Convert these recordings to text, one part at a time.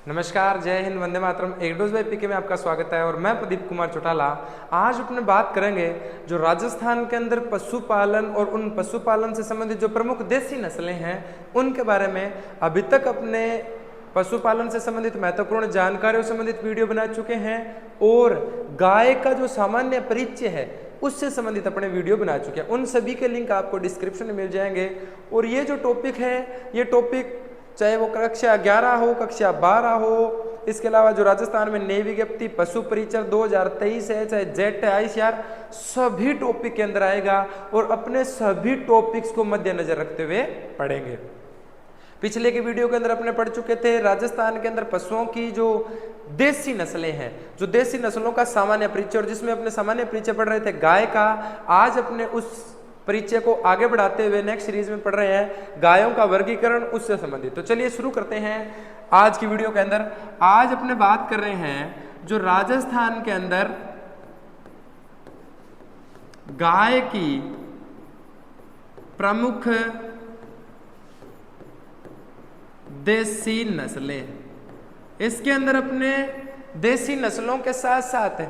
नमस्कार, जय हिंद, वंदे मातरम। एक डोज बाई पीके में आपका स्वागत है और मैं प्रदीप कुमार चौटाला। आज अपने बात करेंगे जो राजस्थान के अंदर पशुपालन और उन पशुपालन से संबंधित जो प्रमुख देसी नस्लें हैं उनके बारे में। अभी तक अपने पशुपालन से संबंधित महत्वपूर्ण जानकारियों से संबंधित वीडियो बना चुके हैं और गाय का जो सामान्य परिचय है उससे संबंधित अपने वीडियो बना चुके हैं। उन सभी के लिंक आपको डिस्क्रिप्शन में मिल जाएंगे। और ये जो टॉपिक है, ये टॉपिक चाहे वो कक्षा 11 हो, कक्षा 12 हो, इसके अलावा जो राजस्थान में नई विज्ञप्ति पशु परिचर 2023 है, चाहे जेट आईसीआर, सभी टॉपिक के अंदर आएगा और अपने सभी टॉपिक्स को मद्देनजर रखते हुए पढ़ेंगे। पिछले के वीडियो के अंदर अपने पढ़ चुके थे राजस्थान के अंदर पशुओं की जो देसी नस्लें हैं, जो देसी नस्लों का सामान्य परिचय, और जिसमें अपने सामान्य परिचय पढ़ रहे थे गाय का। आज अपने उस परिचय को आगे बढ़ाते हुए नेक्स्ट सीरीज में पढ़ रहे हैं गायों का वर्गीकरण, उससे संबंधित। तो चलिए शुरू करते हैं आज की वीडियो के अंदर। आज अपने बात कर रहे हैं जो राजस्थान के अंदर गाय की प्रमुख देसी नस्लें। इसके अंदर अपने देसी नस्लों के साथ साथ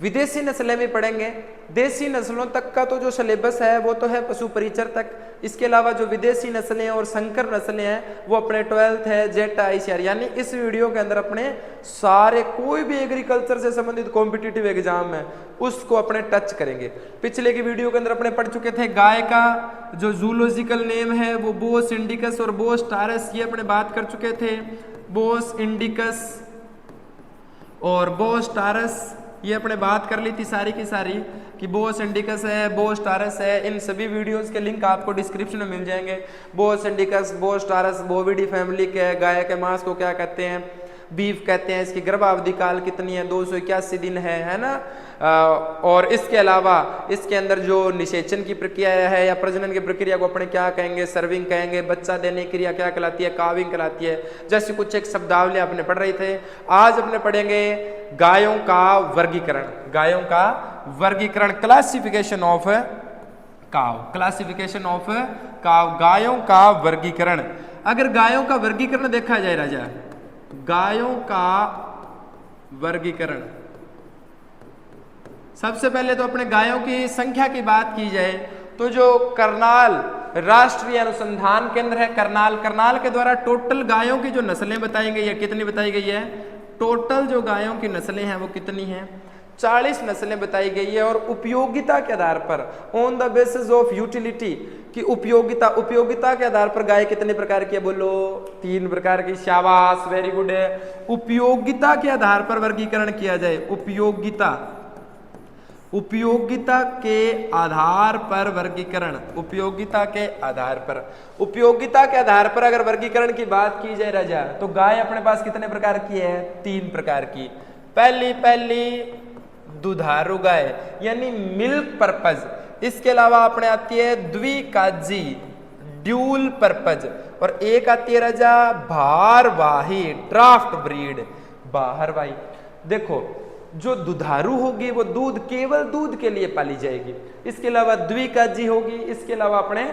विदेशी नस्लें भी पढ़ेंगे। देसी नस्लों तक का तो जो सिलेबस है वो तो है पशु परिचर तक। इसके अलावा जो विदेशी नस्लें और संकर नस्लें हैं वो अपने 12th है, जेट आईसीआर। यानी इस वीडियो के अंदर अपने सारे कोई भी एग्रीकल्चर से संबंधित कॉम्पिटिटिव एग्जाम है उसको अपने टच करेंगे। पिछले की वीडियो के अंदर अपने पढ़ चुके थे गाय का जो जूलॉजिकल नेम है वो बोस इंडिकस और बोस टारस, ये अपने बात कर चुके थे। बोस इंडिकस और बोस टारस ये अपने बात कर ली थी सारी की सारी कि बोस इंडिकस है, बोस टारस है। इन सभी वीडियोस के लिंक आपको डिस्क्रिप्शन में मिल जाएंगे। Bos indicus, Bos taurus Bovidae family के गाय के मांस को क्या कहते हैं? बीफ कहते हैं। इसकी गर्भावधि काल कितनी है? 281 दिन है ना। और इसके अलावा इसके अंदर जो निषेचन की प्रक्रिया है या प्रजनन की प्रक्रिया को अपने क्या कहेंगे? सर्विंग कहेंगे। बच्चा देने की क्रिया क्या कहलाती है? काविंग कहलाती है। जैसे कुछ एक शब्दावली आपने पढ़ रहे थे। आज अपने पढ़ेंगे गायों का वर्गीकरण। गायों का वर्गीकरण, क्लासिफिकेशन ऑफ काव। क्लासिफिकेशन ऑफ काव, गायों का वर्गीकरण। अगर गायों का वर्गीकरण देखा जाए राजा, गायों का वर्गीकरण, सबसे पहले तो अपने गायों की संख्या की बात की जाए तो जो करनाल राष्ट्रीय अनुसंधान केंद्र है, करनाल के द्वारा टोटल गायों की जो नस्लें बताई गई है, कितनी बताई गई है? टोटल जो गायों की नस्लें हैं वो कितनी हैं? 40 नस्लें बताई गई है। और उपयोगिता के आधार पर, on the basis of utility, की उपयोगिता के आधार पर गाय कितने प्रकार की है? बोलो 3 प्रकार की। शाबाश, वेरी गुड है। उपयोगिता के आधार पर वर्गीकरण किया जाए। उपयोगिता के आधार पर वर्गीकरण। उपयोगिता के आधार पर अगर वर्गीकरण की बात की जाए राजा, तो गाय अपने पास कितने प्रकार की है? 3 प्रकार की। पहली दुधारू गाय यानी मिल्क पर्पज। इसके अलावा अपने आती है द्विकाजी, ड्यूल पर्पज। और एक आती है राजा भारवाही, ड्राफ्ट ब्रीड, बाहरवाही। देखो, जो दुधारू होगी वो केवल दूध के लिए पाली जाएगी। इसके अलावा द्विकाजी होगी, इसके अलावा अपने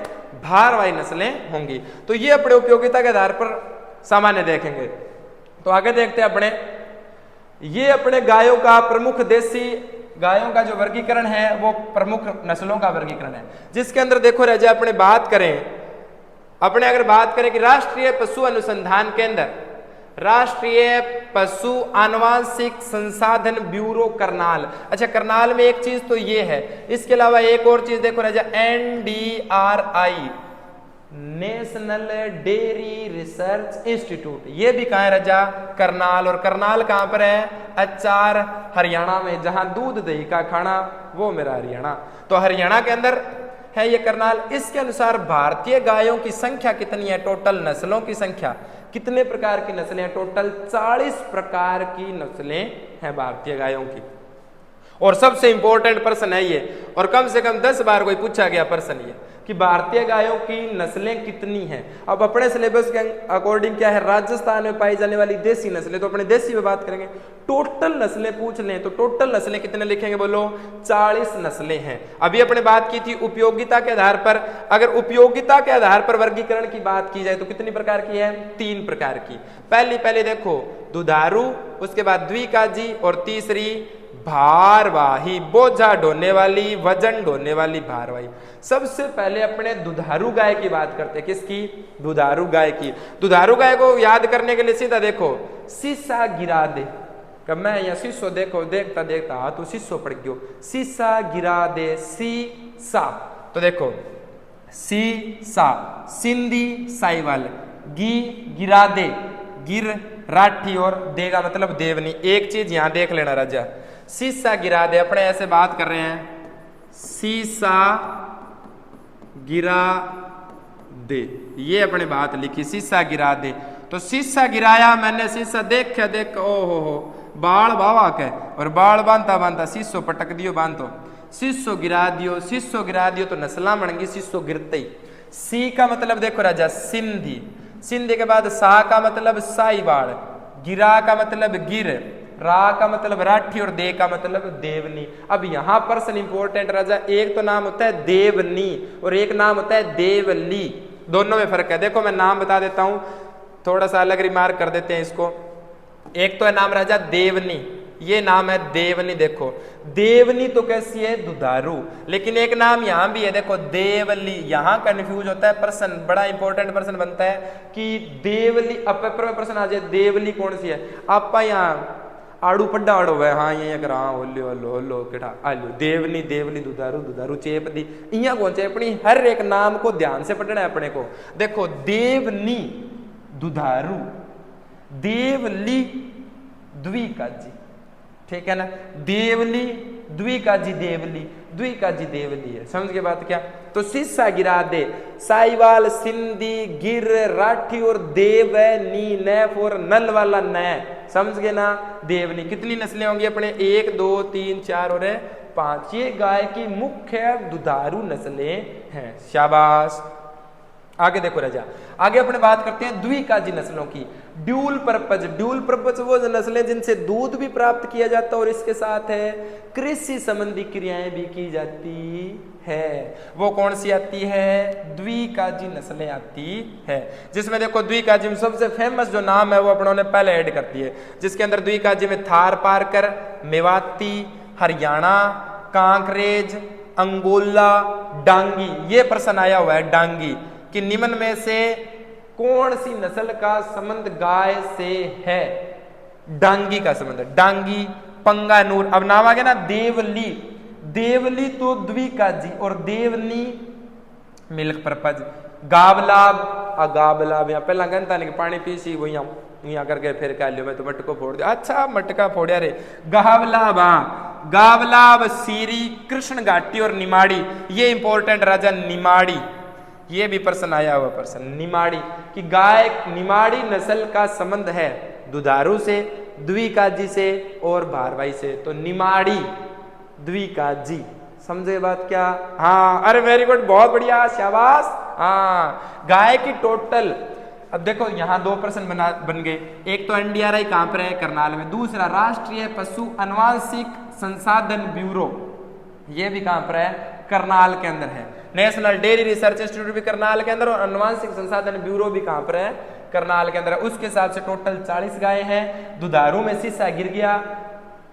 भारवाही नस्लें होंगी। तो ये अपने उपयोगिता के आधार पर सामान्य देखेंगे। तो आगे देखते हैं अपने, ये अपने गायों का प्रमुख देसी गायों का जो वर्गीकरण है वो प्रमुख नस्लों का वर्गीकरण है, जिसके अंदर देखो राजा अपने बात अगर बात करें कि राष्ट्रीय पशु अनुसंधान केंद्र, राष्ट्रीय पशु आनुवांशिक संसाधन ब्यूरो करनाल। अच्छा, करनाल में एक चीज तो ये है। इसके अलावा एक और चीज देखो राजा, NDRI, national dairy research institute, ये भी कहाँ है राजा? करनाल। और करनाल कहाँ पर है? अचार, हरियाणा में। जहां दूध दही का खाना वो मेरा हरियाणा। तो हरियाणा के अंदर है ये करनाल। इसके अनुसार भारतीय गायों की संख्या कितनी है? टोटल नस्लों की संख्या, कितने प्रकार की नस्लें हैं? टोटल 40 प्रकार की नस्लें हैं भारतीय गायों की। और सबसे इंपॉर्टेंट प्रश्न है ये, और कम से कम 10 बार कोई पूछा गया प्रश्न ये। कि भारतीय गायों की नस्लें कितनी हैं। अब अपने सिलेबस के अकॉर्डिंग क्या है, राजस्थान में पाई जाने वाली देसी नस्लें, तो अपने देसी में बात करेंगे। टोटल नस्लें पूछ लें तो टोटल नस्लें कितने लिखेंगे, बोलो 40 नस्लें हैं। अभी अपने बात की थी उपयोगिता के आधार पर। अगर उपयोगिता के आधार पर वर्गीकरण की बात की जाए तो कितनी प्रकार की है, 3 प्रकार की। पहले देखो दुधारू, उसके बाद द्विकाजी और तीसरी भारवाही, बोझा ढोने वाली, वजन ढोने वाली भारवाही। सबसे पहले अपने दुधारू गाय की बात करते हैं। किसकी, दुधारू गाय की। दुधारू गाय को याद करने के लिए सीधा देखो, सीसा गिरा दे। कब मैं यहाँ शीशो देखो देखता देखता हाँ तो शीशो पड़ गयो, सीसा गिरा दे, सी सा। तो देखो सी सा, सिंधी साईवाल, गी गिरा दे, गिर राठी, और देगा मतलब देवनी। एक चीज यहां देख लेना राजा, सीसा गिरा दे, अपने ऐसे बात कर रहे हैं, सीसा गिरा दे, ये अपने बात लिखी, सीसा गिरा दे। तो सीसा गिराया मैंने, सीसा देख ओ बाल बावा के, और बाल बांधता बांधता शीशो पटक दियो, बांधो शीशो गिरा दियो तो नस्ला बन गई शीशो गिरते ही। सी का मतलब देखो राजा सिंधी, सिंधी के बाद सा का मतलब साईवाल, गिरा का मतलब गिर, रा का मतलब राठी, और दे का मतलब देवनी। अब यहां प्रश्न इंपॉर्टेंट राजा, एक तो नाम होता है देवनी और एक नाम होता है देवली, दोनों में फर्क है। देखो मैं नाम बता देता हूं, थोड़ा सा अलग रिमार्क कर देते हैं इसको। एक तो है नाम राजा देवनी, ये नाम है देवनी। देखो देवनी तो कैसी है, दुधारू, लेकिन एक नाम यहां भी है देखो देवली। यहां कंफ्यूज होता है प्रश्न, बड़ा इंपॉर्टेंट प्रश्न बनता है कि देवली, अब पेपर में प्रश्न आ जाए देवली कौन सी है, आप यहाँ आड़ू पड्डा आड़ो है, हाँ ये कर, हाँ होलो होलो होलो केटा आलू, देवनी देवली, दुधारू दुधारू, चेप दी, इं कौन चेपनी, हर एक नाम को ध्यान से पढ़ना है अपने को। देखो देवनी दुधारू, देवली द्विकाजी, ठीक है ना, देवली द्विकाजी देवली, द्विकाजी देवली है, समझ के बात क्या। तो सीसा गिरा दे, साईवाल, सिंधी, गिर, राठी और देवनी, नैफ और नल वाला नै, समझ गए ना। देवनी कितनी नस्लें होंगी अपने, 1 2 3 4 और 5, ये गाय की मुख्य दुधारू नस्लें हैं। शाबाश। आगे देखो राजा, आगे अपने बात करते हैं द्विकाजी नस्लों की। ड्यूल पर्पज, ड्यूल पर्पज वो नस्लें जिनसे दूध भी प्राप्त किया जाता है और इसके साथ है कृषि संबंधी क्रियाएं भी की जाती है। वो कौन सी आती है, द्विकाजी नस्लें आती है, जिसमें देखो द्विकाजी में सबसे फेमस जो नाम है वो अपनों ने पहले ऐड कर दिए, जिसके अंदर द्विकाजी में थार पारकर, मेवाती, हरियाणा, कांकरेज, अंगोला, डांगी, ये प्रश्न आया हुआ है डांगी कि निम्न में से कौन सी नस्ल का संबंध गाय से है, डांगी का संबंध, डांगी, पंगानूर। अब नाम आ गया ना देवली, देवली तो द्विकाजी और देवनी मिल्क पर्पज। गावलाब, गावलाब यहाँ पहला कहता नहीं पानी पीसी वो यहाँ करके फिर कह लियो मैं तो मटको फोड़ दिया, अच्छा मटका फोड़िया रे। गावलाब, हाँ गावलाब, सीरी, कृष्ण घाटी और निमाड़ी, ये इंपॉर्टेंट राजा निमाड़ी, ये भी प्रश्न आया हुआ प्रश्न, निमाड़ी कि गाय निमाड़ी नस्ल का संबंध है दुधारू से, द्विकाजी से और भारवाही से। तो निमाड़ी द्विकाजी, समझे बात क्या, हाँ अरे वेरी गुड, बहुत बढ़िया, शाबाश। हाँ गाय की टोटल, अब देखो यहाँ 2 प्रश्न बन गए, एक तो एनडीआरआई कहां पर है, करनाल में, दूसरा राष्ट्रीय पशु अनुवांशिक संसाधन ब्यूरो, ये भी कहां पर है, करनाल के अंदर है। नेशनल डेयरी रिसर्च इंस्टीट्यूट भी करनाल के अंदर और अनुवांशिक संसाधन ब्यूरो भी कहां पर है, करनाल के अंदर है। उसके हिसाब से टोटल 40 गाय हैं। दुधारू में सीसा गिर गया,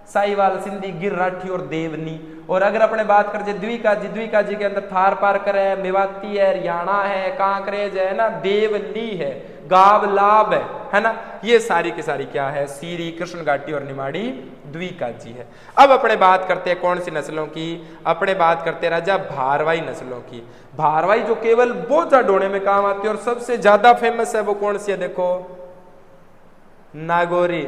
साईवाल, सिंधी, गिर, राठी और देवनी। और अगर अपने बात करें द्विकाजी, द्विकाजी के अंदर थार पारकर है, मेवाती है, हरियाणा है, कांकरेज है ना, देवली है, गावलाब है ना, ये सारी की सारी क्या है, सीरी, कृष्ण घाटी और निमाड़ी द्विकाजी है। अब अपने बात करते हैं कौन सी नस्लों की, अपने बात करते हैं राजा भारवाही नस्लों की। भारवाही जो केवल बोझा ढोने में काम आती है और सबसे ज्यादा फेमस है वो कौन सी है, देखो नागौरी,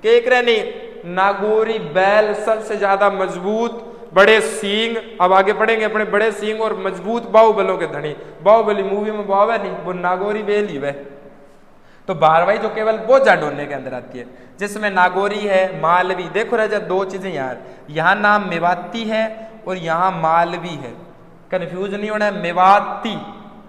केकरे नहीं, नागौरी बैल सबसे ज्यादा मजबूत, बड़े सींग, अब आगे पढ़ेंगे अपने, बड़े सींग और मजबूत बाहुबलों के धनी, बाहुबली मूवी में बाव है नहीं, वो नागौरी बैल ही वह। तो भारवाही जो केवल बोझा ढोने के अंदर आती है, जिसमें नागौरी है, मालवी। देखो राजा 2 चीजें यार, यहाँ नाम मेवाती है और यहाँ मालवी है, कंफ्यूज नहीं होना है, मेवाती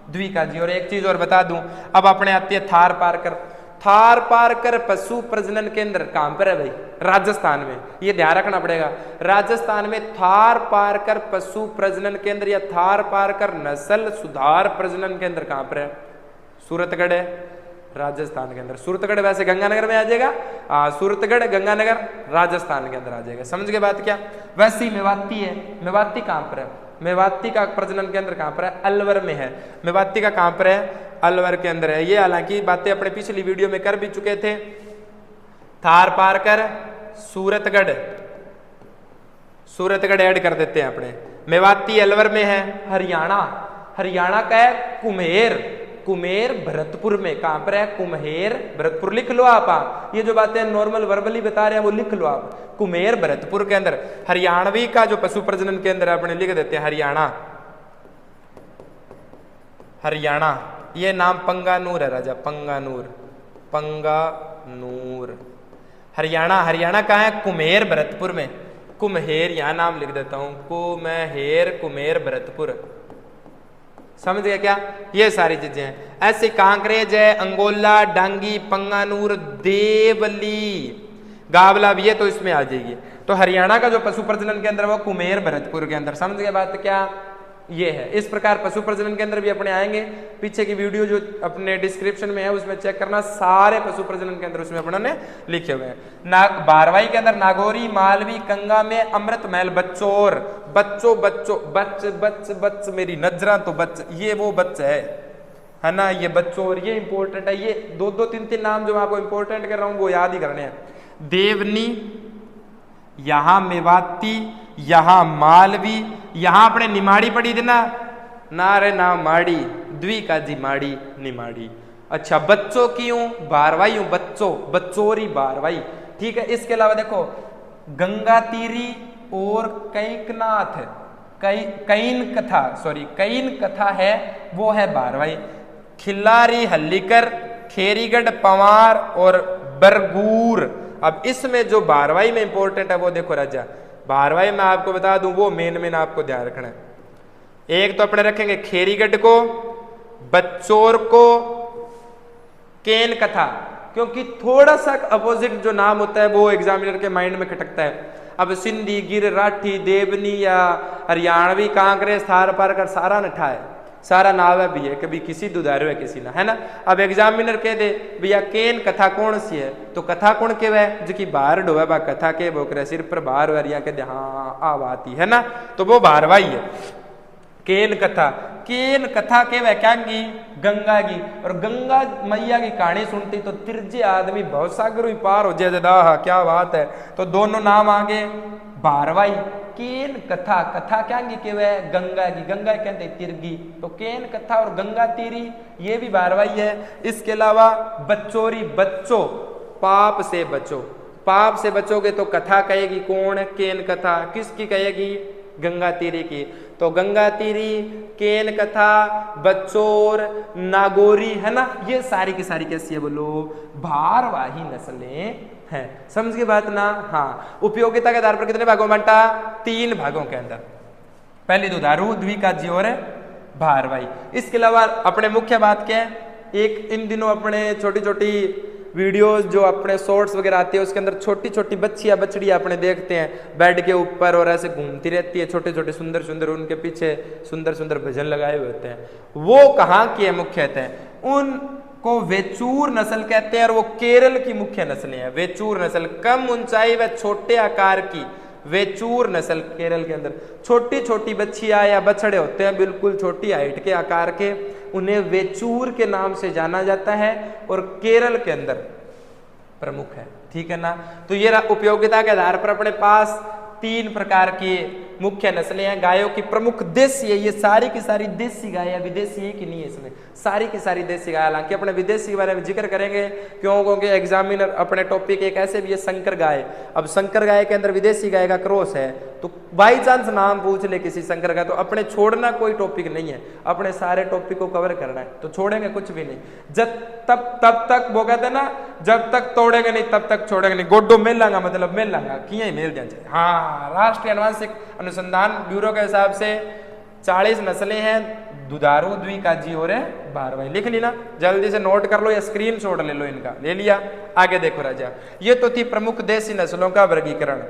द्विका जी। और एक चीज और बता दूं, अब अपने आती है थार पारकर। थार पारकर पशु प्रजनन केंद्र कहां पर है भाई? राजस्थान में। ये ध्यान रखना पड़ेगा, राजस्थान में थार पारकर पशु प्रजनन केंद्र या थार पारकर नस्ल सुधार प्रजनन केंद्र कहां पर है? सूरतगढ़ है, राजस्थान के अंदर। सूरतगढ़ वैसे गंगानगर में आ जाएगा, सूरतगढ़ गंगानगर राजस्थान के अंदर आ जाएगा। समझ गए बात क्या? वैसे ही मेवाती है, मेवाती कहां पर है? मेवाती का प्रजनन केंद्र कहां पर है? अलवर में है। मेवाती का कहां पर है? अलवर के अंदर है। ये हालांकि बातें अपने पिछली वीडियो में कर भी चुके थे। थार पारकर सूरतगढ़, सूरतगढ़ ऐड कर देते हैं अपने। मेवाती अलवर में है। हरियाणा, हरियाणा का है कुम्हेर, कुम्हेर भरतपुर में। कहां पर है? कुम्हेर भरतपुर। लिख लो आप, ये जो बातें नॉर्मल वर्बली बता रहे हैं वो लिख लो आप। कुम्हेर भरतपुर के अंदर हरियाणवी का जो पशु प्रजनन केंद्र है अपने लिख देते हैं हरियाणा, हरियाणा। ये नाम पंगानूर है राजा, पंगानूर, पंगानूर हरियाणा। हरियाणा कहाँ है? कुम्हेर भरतपुर में। कुम्हेर यहां नाम लिख देता हूं, कुम्हेर, कुम्हेर भरतपुर। समझ गया क्या? ये सारी चीजें हैं। ऐसे कांकरेज है, अंगोला, डांगी, पंगानूर, देवली, गावला भी, ये तो इसमें आ जाएगी। तो हरियाणा का जो पशु प्रजनन केंद्र है वो कुम्हेर भरतपुर के अंदर। समझ गए बात क्या? ये है। इस प्रकार पशु प्रजनन केंद्र भी अपने आएंगे। पीछे की वीडियो जो अपने डिस्क्रिप्शन में है उसमें चेक करना, सारे पशु प्रजनन केंद्र उसमें अपनों ने लिखे हुए हैं। बारवाई के अंदर नागौरी, मालवी, कंगा में अमृत महल, बच्चोर, बच्चो बच्चो, बच्च बच्च बच्च, मेरी नजरा तो बच्च, ये वो बच्च है ना, ये बच्चोर, ये इंपॉर्टेंट है। ये दो दो तीन तीन नाम जो मैं आपको इंपॉर्टेंट कर रहा हूं वो याद ही करने हैं। देवनी, यहां मेवाती, यहां मालवी, यहां अपने निमाड़ी पड़ी थी ना रे ना माड़ी, द्विका जी माड़ी निमाड़ी। अच्छा, बच्चों की हूं बारवाई हूं, बच्चों, बच्चोरी बारवाई। ठीक है। इसके अलावा देखो गंगा तीरी और कैकनाथ, कैन कथा, सॉरी कैन कथा है, वो है बारवाई। खिल्लारी, हल्लीकर, खेरीगढ़, पवार और बरगूर। अब इसमें जो बारवाई में इंपॉर्टेंट है वो देखो राजा, बारवाई में आपको बता दूं वो मेन आपको ध्यान रखना है। एक तो अपने रखेंगे खेरीगढ़ को, बच्चोर को, केन कथा, क्योंकि थोड़ा सा अपोजिट जो नाम होता है वो एग्जामिनर के माइंड में खटकता है। अब सिंधी, गिर, राठी, देवनी या हरियाणवी, कांकरेज, थार पारकर सारा नठा है, सारा नाव है भी है, कभी किसी दुधारू है किसी ना, है ना। अब एग्जामिनर कह दे भैया केन कथा कौन सी है, तो कथा कौन के वह जो कि बाहर डोबा बा कथा के बोकर सिर पर बाहर वरिया के दे, हाँ आव आती है ना, तो वो बारवाई है। केन कथा, केन कथा के वह क्या की? गंगा की। और गंगा मैया की कहानी सुनती तो तिरजे आदमी बहुत सागर ही पार हो जाए, क्या बात है। तो दोनों नाम आगे बारवाई। केन कथा, कथा क्या की वह गंगा की, गंगा कहते तिरगी, तो केन कथा और गंगा तीरी ये भी बारवाई है। इसके अलावा बच्चोरी, बच्चो, पाप से बचो, पाप से बचोगे तो कथा कहेगी कौन? केन कथा। किसकी कहेगी? गंगा तीरी की। तो गंगा तीरी, केन कथा, बच्चोर, नागौरी, है ना, ये सारी की सारी कैसी है बोलो? भारवाही नस्लें हैं। समझ गए बात ना? हाँ। उपयोगिता के आधार पर कितने भागों में बांटा? 3 भागों के अंदर। पहली दुधारू, द्विकाजी और भारवाही। इसके अलावा अपने मुख्य बात क्या है? एक इन दिनों अपने छोटी छोटी वीडियोस जो अपने शॉर्ट्स वगैरह आती है उसके अंदर छोटी छोटी बच्चियां बछड़ियां अपने देखते हैं बेड के ऊपर और ऐसे घूमती रहती है, छोटे छोटे सुंदर सुंदर, उनके पीछे सुंदर सुंदर भजन लगाए हुए होते हैं। वो कहाँ की है मुख्यतः? उनको वेचूर नस्ल कहते हैं और वो केरल की मुख्य नस्लें हैं। वेचूर नस्ल, कम ऊंचाई व छोटे आकार की वेचूर नस्ल केरल के अंदर। छोटी छोटी बच्चियां या बछड़े होते हैं बिल्कुल छोटी हाइट के आकार के, उन्हें वेचूर के नाम से जाना जाता है और केरल के अंदर प्रमुख है। ठीक है ना। तो ये उपयोगिता के आधार पर अपने पास 3 प्रकार की मुख्य नस्लें हैं गायों की। प्रमुख देशी है, ये सारी की सारी देसी गाय है, विदेशी है कि नहीं है इसमें, सारी की सारी देसी गाय। हालांकि अपने विदेशी के बारे में जिक्र करेंगे, क्यों? क्योंकि एग्जामिनर अपने टॉपिक एक ऐसे भी है संकर गाय। अब संकर गाय के अंदर विदेशी गाय का क्रॉस है, तो बाई चांस नाम पूछ ले किसी संकर का तो अपने छोड़ना कोई टॉपिक नहीं है, अपने सारे टॉपिक को कवर करना है, तो छोड़ेंगे कुछ भी नहीं। जब तब तक वो कहते हैं ना, जब तक तोड़ेंगे नहीं तब तक छोड़ेंगे नहीं। गोड्डो मिल लांगा मतलब मिल लांगा, किए ही मिल जाए। हाँ, राष्ट्रीय आनुवंशिक अनुसंधान ब्यूरो के हिसाब से 40 नस्लें हैं दुधारू, द्विकाजी और भारवाही। लिख ली ना, जल्दी से नोट कर लो या स्क्रीनशॉट ले लो इनका। ले लिया? आगे देखो राजा, ये तो थी प्रमुख देसी नस्लों का वर्गीकरण।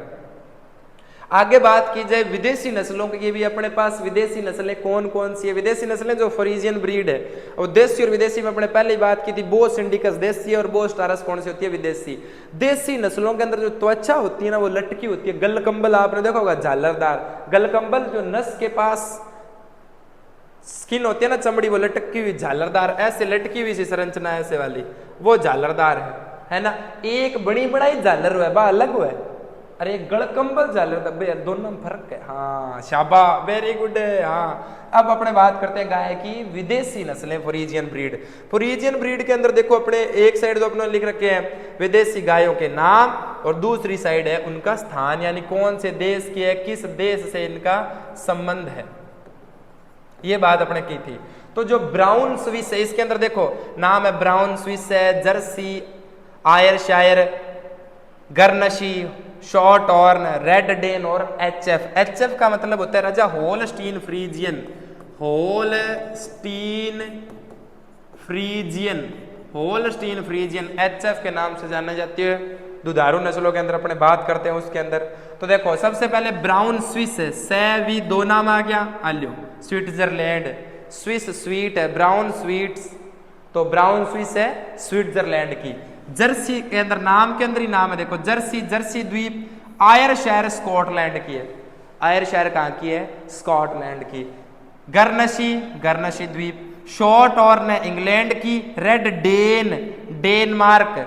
आगे बात की जाए विदेशी नस्लों की, ये भी अपने पास विदेशी नस्लें कौन कौन सी है। विदेशी नस्लें जो फ्रीजियन ब्रीड है, और देसी और विदेशी में अपने पहले ही बात की थी, बोस इंडिकस देसी और बोस टारस कौन सी होती है, विदेशी। देसी नस्लों के अंदर जो त्वचा होती है ना, वो लटकी होती है। गलकंबल आपने देखा होगा, झालरदार गलकंबल, जो नस के पास स्किन होती है ना, चमड़ी, वो लटकी हुई झालरदार, ऐसे लटकी हुई सी संरचना ऐसे वाली, वो झालरदार है ना। एक बड़ी बड़ाई झालर है, बा अलग हुआ है। अरे गलकंबल झालरदार भैया, दोनों में फर्क है। हाँ शाबा, वेरी गुड। हाँ, अब अपने बात करते हैं गाय की विदेशी नस्लें, फ्रीजियन ब्रीड। फ्रीजियन ब्रीड के अंदर देखो, अपने एक साइड तो अपने लिख रखे हैं विदेशी गायों के नाम, और दूसरी साइड है उनका स्थान, यानी कौन से देश की है, किस देश से इनका संबंध है, ये बात अपने की थी। तो जो ब्राउन स्विस है, इसके अंदर देखो नाम है ब्राउन स्विस है, Jersey, Ayrshire, Guernsey, Shorthorn, Red Dane और एचएफ। एचएफ का मतलब होता है राजा Holstein Friesian, Holstein Friesian, Holstein Friesian HF के नाम से जाना जाती है। दुधारू नस्लों के अंदर अपने बात करते हैं उसके अंदर, तो देखो सबसे पहले ब्राउन स्विस है, सैवी दो नाम आ गया, आल्यो। स्विट्जरलैंड, स्विस स्वीट है, ब्राउन स्वीट्स, तो ब्राउन स्विस है स्विट्जरलैंड की। जर्सी के अंदर नाम के अंदर ही नाम है, देखो जर्सी, जर्सी द्वीप। आयरशायर स्कॉटलैंड की है, आयरशायर कहाँ की है, स्कॉटलैंड की। गर्नशी, गर्नशी द्वीप। शॉर्ट हॉर्न है इंग्लैंड की। रेड डेन, डेनमार्क,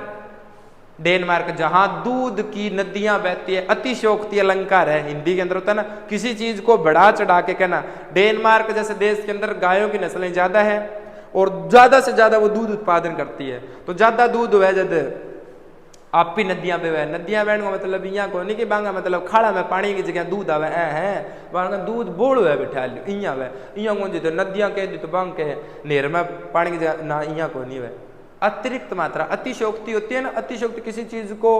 डेनमार्क जहां दूध की नदियां बहती है। अतिशयोक्ति अलंकार है, हिंदी के अंदर होता है ना, किसी चीज को बढ़ा चढ़ा के कहना। डेनमार्क जैसे देश के अंदर गायों की नस्लें ज्यादा है और ज्यादा से ज्यादा वो दूध उत्पादन करती है, तो ज्यादा दूध है जब आप ही नदियां पे वह नदियां बहन का मतलब यहाँ को नहीं कि बांगा मतलब खाड़ा में पानी की जगह दूध आवे है, बांगा दूध बोड़ हुआ बिठा लियो इं वे इं कौन जी, तो नदियां कह दी तो बांग के नेर में पानी की जगह ना, इं को नहीं वह। अतिरिक्त मात्रा, अतिशयोक्ति होती है ना, अतिशयोक्ति किसी चीज को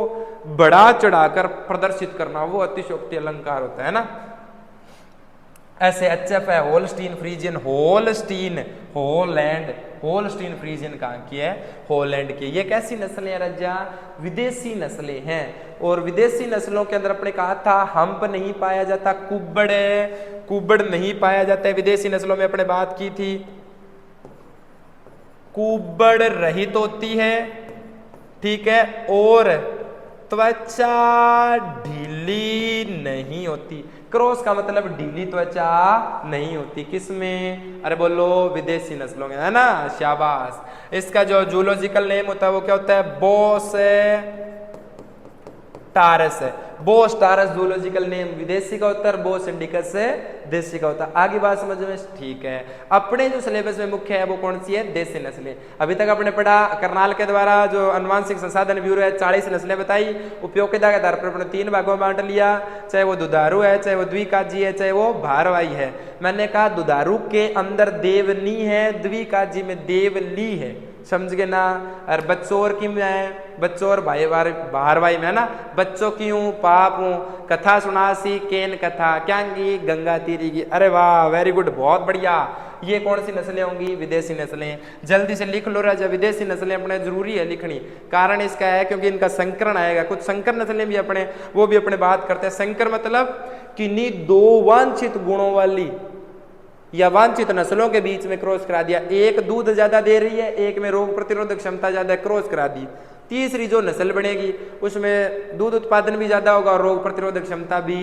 बढ़ा चढ़ाकर प्रदर्शित करना, वो अतिशयोक्ति अलंकार होता है ना। ऐसे एचएफ है Holstein Friesian, Holstein Holland, Holstein Friesian कहाँ की है, हॉलैंड की। ये कैसी नस्लें हैं राजा, विदेशी नस्लें हैं। और विदेशी नस्लों के अंदर अपने कहा था हम्प नहीं पाया जाता, कुब्बड़ कुब्बड़ नहीं पाया जाता है। विदेशी नस्लों में अपने बात की थी कुब्बड़ रहित होती है, ठीक है, और त्वचा ढीली नहीं होती। क्रॉस का मतलब ढीली त्वचा नहीं होती, किसमें, अरे बोलो विदेशी नस्लों में, है ना, शाबाश। इसका जो जूलॉजिकल नेम होता है वो क्या होता है, बोस टारस है। बोस टारस जूलॉजिकल नेम विदेशी का होता है, बोस इंडिकस से देसी का होता है। आगे बात समझ में, ठीक है। अपने जो सिलेबस में मुख्य है वो कौन सी है, देसी नस्लें। अभी तक आपने पढ़ा करनाल के द्वारा जो अनुवांशिक संसाधन ब्यूरो है 40 नस्लें बताई, उपयोगिता के आधार पर अपने 3 भागों में बांट लिया, चाहे वो दुधारू है, चाहे वो द्विकाजी है, चाहे वो भारवाही है। मैंने कहा दुधारू के अंदर देवनी है, द्विकाजी में देवली है, समझ गए ना। और बच्चोर की में है, बच्चोर भाई भारवाही में है ना, बच्चों की हूँ पाप हूँ, कथा सुनासी केन कथा क्या की गंगा तीरी की। अरे वाह, वेरी गुड, बहुत बढ़िया। ये कौन सी नस्लें होंगी, विदेशी नस्लें। जल्दी से लिख लो राजा, विदेशी नस्लें अपने जरूरी है लिखनी, कारण इसका है क्योंकि इनका संकरण आएगा। कुछ संकर नस्लें भी अपने वो भी अपने बात करते हैं। संकर मतलब किन्हीं 2 वांछित गुणों वाली या वांछित नस्लों के बीच में क्रॉस करा दिया। एक दूध ज्यादा दे रही है, एक में रोग प्रतिरोधक क्षमता ज्यादा, क्रॉस करा दी। तीसरी जो नस्ल बनेगी उसमें दूध उत्पादन भी ज्यादा होगा और रोग प्रतिरोधक क्षमता भी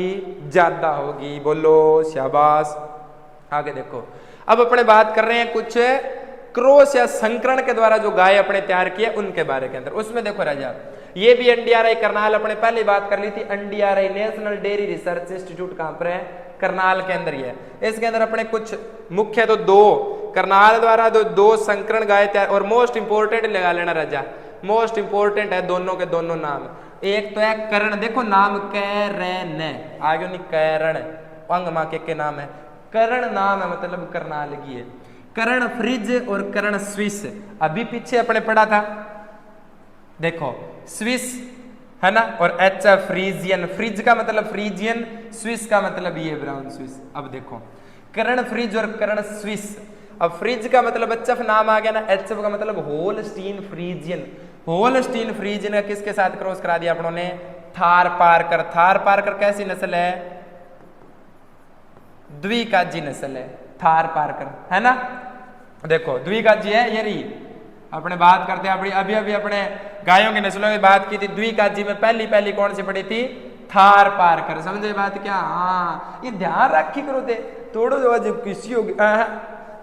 ज्यादा होगी। बोलो शाबाश। आगे देखो, अब अपने बात कर रहे हैं कुछ क्रॉस या संकरण के द्वारा जो गाय अपने तैयार किए उनके बारे के अंदर। उसमें देखो राजा, ये भी एनडीआरआई करनाल अपने पहले बात कर ली थी। NDRI national dairy research institute कहां पर है, करनाल के अंदर ही है। इसके अंदर अपने कुछ मुख्य तो 2 करनाल द्वारा 2 संकरण गाय तैयार, और मोस्ट इंपोर्टेंट लगा लेना राजा, मोस्ट इंपोर्टेंट है दोनों के दोनों नाम। एक तो है करण, देखो नाम कैरन, आगे नहीं कैरण, अंग माँ के नाम है, करण नाम है मतलब करनाल की है। करण फ्रिज और करण स्विस, अभी पीछे अपने पढ़ा था, देखो स्विस है ना, और एच फ्रीजियन, फ्रिज का मतलब फ्रीजियन, स्विस का मतलब ये ब्राउन स्विस। अब देखो कर्ण फ्रिज और कर्ण स्विस। अब फ्रिज का मतलब एचएफ नाम आ गया ना, एचएफ का मतलब होलस्टीन फ्रीजियन। होलस्टीन फ्रीजियन का किसके साथ क्रॉस करा दिया अपनों ने? थार पारकर। थार पारकर कैसी नस्ल है? द्विकाजी नस्ल है थार पारकर, है ना। देखो द्विकाजी है ये रही। अपने बात करते हैं अभी अभी अपने गायों की नस्लों की बात की थी। द्विकाजी में पहली कौन सी पड़ी थी? थार पारकर। समझे बात क्या? हाँ ये ध्यान रखी करो थे थोड़ा जो किसी होगी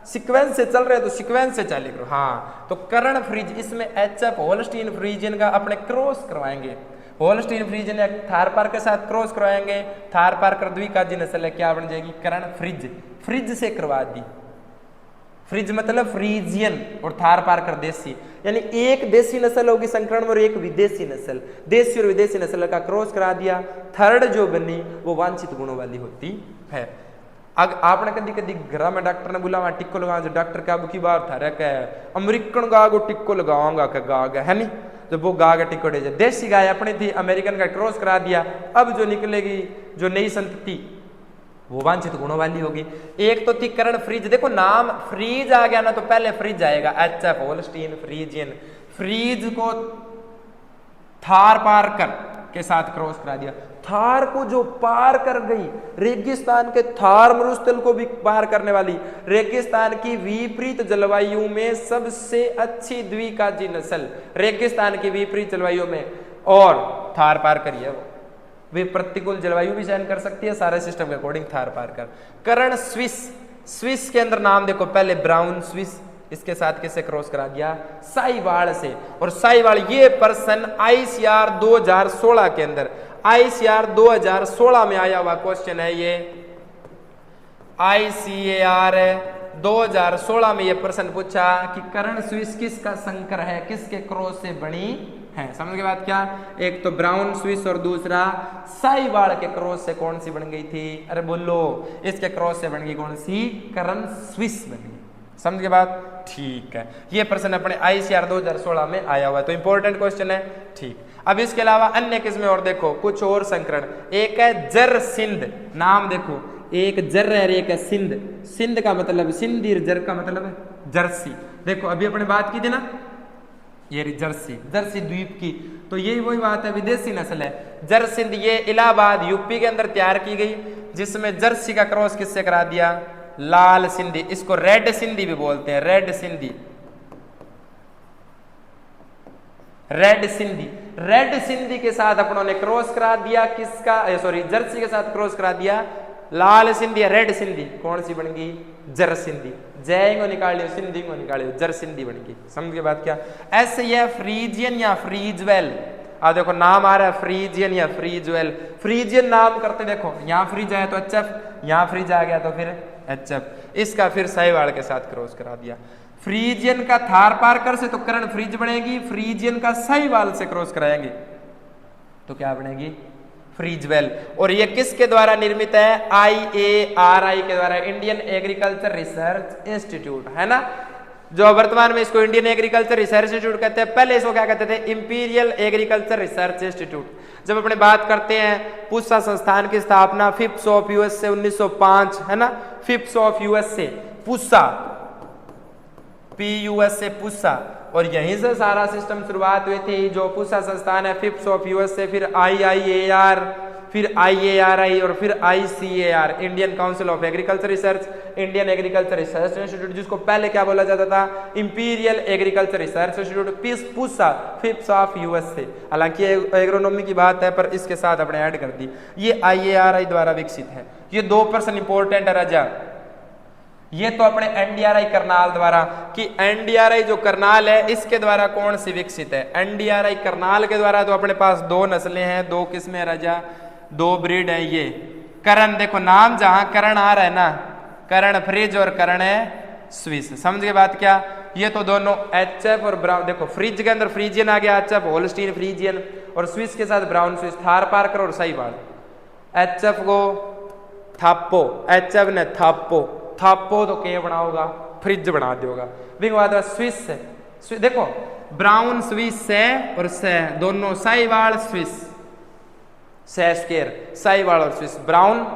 सीक्वेंस से चल रहे तो सीक्वेंस से चले करो। हाँ तो कर्ण फ्रिज इसमें एचएफ होलस्टीन फ्रीजियन का अपने क्रॉस करवाएंगे। होलस्टीन फ्रीजियन या थार पारकर के साथ क्रॉस करवाएंगे। थार पारकर द्विकाजी नस्ल है, क्या बन जाएगी? कर्ण फ्रिज। फ्रिज से करवा दी। फ्रिज मतलब फ्रीजियन और थार पारकर देसी, यानी एक देसी नस्ल होगी संकरण में और एक विदेशी नस्ल। देसी और विदेशी नस्ल का क्रॉस करा दिया। थर्ड जो बनी वो वांछित गुणों वाली होती है। आपने कभी कभी घर में डॉक्टर ने बोला वहां टिक्को लगा, जो डॉक्टर का की बार था अमेरिकन गाय को टिक्को लगाऊंगा गा है नहीं, जब वो गा टिक्को दे। देसी गाय अपनी थी, अमेरिकन का क्रॉस करा दिया। अब जो निकलेगी जो नई संतति वो वांछित गुणों वाली होगी। एक तो थी कर्ण फ्रिज। देखो नाम फ्रीज आ गया ना तो पहले फ्रिज आएगा, एचएफ होलस्टीन फ्रीजियन। फ्रीज को थार पारकर के साथ क्रॉस करा दिया। थार को जो पार कर गई, रेगिस्तान के थार मरुस्थल को भी पार करने वाली, रेगिस्तान की विपरीत जलवायु में सबसे अच्छी द्विकाजी नस्ल, रेगिस्तान की विपरीत जलवायु में और थार पार करी है। वे प्रतिकूल जलवायु भी सहन कर सकती है सारे सिस्टम के अकॉर्डिंग थार पार कर। कर्ण स्विस। स्विस के अंदर नाम देखो पहले ब्राउन स्विस, इसके साथ किससे क्रॉस करा दिया? साहिवाल से। और साहिवाल ये पर्सन आईसीआर 2016 के अंदर, आईसीआर 2016 में आया हुआ क्वेश्चन है ये। आईसीएआर 2016 में ये प्रश्न पूछा कि कर्ण स्विस किसका संकर है, किसके क्रॉस से बनी है। समझ के बात क्या? एक तो ब्राउन स्विस और दूसरा साहिवाल के क्रॉस से कौन सी बन गई थी? अरे बोलो, इसके क्रॉस से बन गई कौन सी? कर्ण स्विस बन गई। समझ के बात? ठीक है, ये प्रश्न अपने आईसीआर 2016 में आया हुआ है, तो इंपॉर्टेंट क्वेश्चन है। ठीक, अब इसके अलावा अन्य किस्में और देखो, कुछ और संकरण। एक है जर सिंध, नाम देखो, एक जर है एक है सिंध। सिंध का मतलब सिंधी, जर का मतलब है जर्सी। देखो अभी अपने बात की थी ना, ये जर्सी, जर्सी द्वीप की, तो यही वही बात है, विदेशी नस्ल है जर सिंध। ये इलाहाबाद यूपी के अंदर तैयार की गई, जिसमें जर्सी का क्रॉस किससे करा दिया? लाल सिंधी। इसको रेड सिंधी भी बोलते हैं, red Sindhi. Red Sindhi, red Sindhi के साथ अपनों ने क्रॉस करा दिया किसका? सॉरी, जर्सी के साथ क्रॉस करा दिया लाल सिंधी या रेड सिंधी। कौन सी बन गई? जर सिंधी। जय को निकालियो, सिंधी को निकालियो, जर सिंधी बन गई। समझ के बात क्या? ऐसे यह फ्रीजियन या फ्रीजवेल, देखो नाम आ रहा है फ्रीजियन या फ्रीजवेल। फ्रीजियन नाम करते देखो, यहाँ फ्रीज आया तो एचएफ, यहाँ फ्रीज आ गया तो फिर एचएफ। इसका फिर साहिवाल के साथ क्रॉस करा दिया। फ्रीजियन का थार पारकर से तो कर्ण फ्रीज बनेगी, फ्रीजियन का साहिवाल से क्रॉस कराएंगे तो क्या बनेगी? फ्रीजवेल। और ये किसके द्वारा निर्मित है? IARI के द्वारा, इंडियन एग्रीकल्चर रिसर्च इंस्टीट्यूट, है ना, जो वर्तमान में इसको इंडियन एग्रीकल्चर रिसर्च इंस्टीट्यूट कहते हैं। पहले इसको क्या कहते थे? Imperial agriculture research institute. जब अपने बात करते हैं पूसा संस्थान की स्थापना 5th ऑफ यूएस से 1905, है ना, 5th ऑफ यूएस से पूसा, PUS से पूसा, और यहीं से सारा सिस्टम शुरुआत हुई थी। जो पूसा संस्थान है 5th ऑफ यूएस से, फिर IIAR, फिर IARI और फिर ICAR, Indian council of agriculture research, Indian agriculture research institute, जिसको पहले क्या बोला जाता था? Imperial agriculture research institute, Pusa 5th of US से। हालांकि एग्रोनॉमी की बात है पर इसके साथ अपने ऐड कर दी। ये IARI द्वारा विकसित है। ये 2% इंपॉर्टेंट है राजा। ये तो अपने NDRI करनाल द्वारा, कि NDRI जो करनाल है इसके द्वारा कौन सी विकसित है? NDRI करनाल के द्वारा तो अपने पास 2 नस्लें हैं, 2 किस्में राजा, 2 ब्रीड है। ये कर्ण, देखो नाम जहां कर्ण आ रहा है ना, कर्ण फ्रिज और कर्ण है स्विस। समझ के बात क्या? ये तो दोनों एचएफ और ब्राउन, देखो फ्रिज के अंदर फ्रीजियन आ गया, एचएफ होलस्टीन फ्रीजियन, और स्विस के साथ ब्राउन स्विस, थार पारकर और साहिवाल। एचएफ को थाप्पो, एचएफ ने थाप्पो, थाप्पो तो के बना होगा? फ्रिज बना दियोगा। स्विस है, देखो ब्राउन स्विस है और से दोनों साहिवाल स्विस, से स्क्वायर, साहिवाल और स्विस, ब्राउन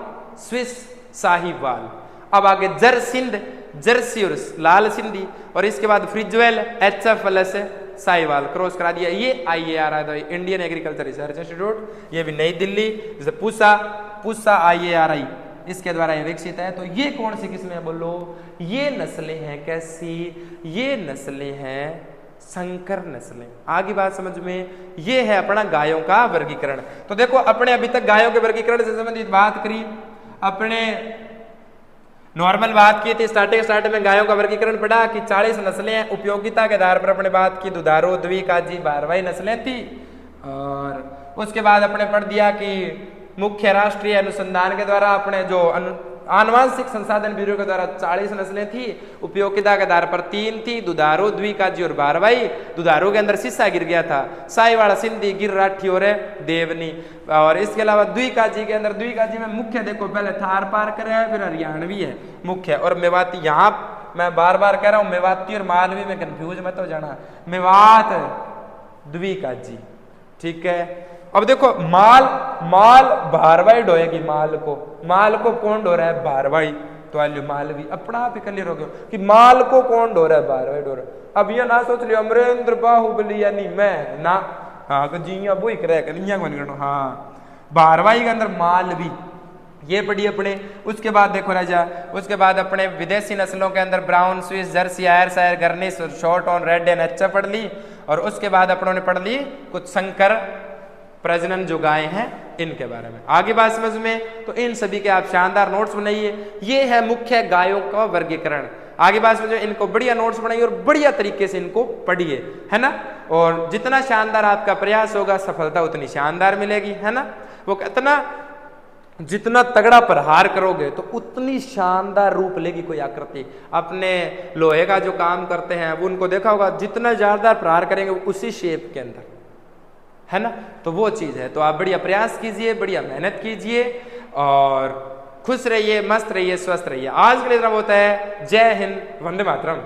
स्विस साहिवाल। अब आगे जरसिंध, जर्सी और लाल सिंधी, और इसके बाद फ्रिजवेल, HF प्लस साहिवाल क्रॉस करा दिया। ये IAR है, इंडियन एग्रीकल्चर रिसर्च इंस्टीट्यूट, ये भी नई दिल्ली, जैसे पूसा IARI इसके द्वारा ये विकसित है। तो ये कौन सी किस्में है बोलो, ये नस्लें हैं कैसी, ये नस्लें हैं संकर नस्लें। आगे बात समझ में, ये है अपना गायों का वर्गीकरण। तो देखो अपने अभी तक गायों के वर्गीकरण से संबंधित बात करी, अपने नॉर्मल बात की थी, स्टार्ट में गायों का वर्गीकरण पढ़ा कि 40 नस्लें हैं। उपयोगिता के आधार पर अपने बात की दुधारू, द्विकाजी, भारवाही नस्लें थी। और उसके बाद अपने पढ़ दिया कि मुख्य राष्ट्रीय अनुसंधान के द्वारा अपने जो आनुवांशिक संसाधन ब्यूरो के द्वारा 40 नस्लें थी। उपयोगिता के आधार पर 3 थी, दुधारू, द्विकाजी और भारवाही। दुधारू के अंदर सिस्सा गिर गया था, साहिवाल, सिंधी, गिर, राठी और देवनी। और इसके अलावा द्विकाजी के अंदर, द्विकाजी में मुख्य देखो पहले थार पारकर है, फिर हरियाणवी है मुख्य, और मेवाती। यहाँ मैं बार बार कह रहा हूं मेवाती और मालवी में कंफ्यूज मत हो जाना, मेवात द्विकाजी, ठीक है। अब देखो माल भारवाही ढोएगी, माल को कौन ढो रहा है, भारवाही। तो आलियो मालवी, अपना आप ही क्लियर हो गया कि माल को कौन ढो रहा है, भारवाही ढो रहा है। अब ये ना सोच लियो अमरेंद्र बाहुबली यानी मैं ना, हाँ जिया वो ही करे, हाँ भारवाही के अंदर मालवी, ये पढ़ी अपने। उसके बाद देखो राजा, उसके बाद अपने विदेशी नस्लों के अंदर Brown, Swiss, Jersey, Ayrshire, Guernsey, Shorthorn, Red and HF पढ़ ली। और उसके बाद अपनों ने पढ़ ली कुछ संकर प्रजनन जो गायें हैं इनके बारे में। आगे बात समझ में, तो इन सभी के आप शानदार नोट्स बनाइए। ये है मुख्य गायों का वर्गीकरण। आगे बात समझो, इनको बढ़िया नोट्स बनाइए और बढ़िया तरीके से इनको पढ़िए, है ना। और जितना शानदार आपका प्रयास होगा सफलता उतनी शानदार मिलेगी, है ना। वो कहतना जितना तगड़ा प्रहार करोगे तो उतनी शानदार रूप लेगी कोई आकृति। अपने लोहे का जो काम करते हैं वो उनको देखा होगा, जितना ज्यादा प्रहार करेंगे उसी शेप के अंदर, है ना। तो वो चीज है। तो आप बढ़िया प्रयास कीजिए, बढ़िया मेहनत कीजिए और खुश रहिए, मस्त रहिए, स्वस्थ रहिए। आज के लिए इतना होता है। जय हिंद, वंदे मातरम।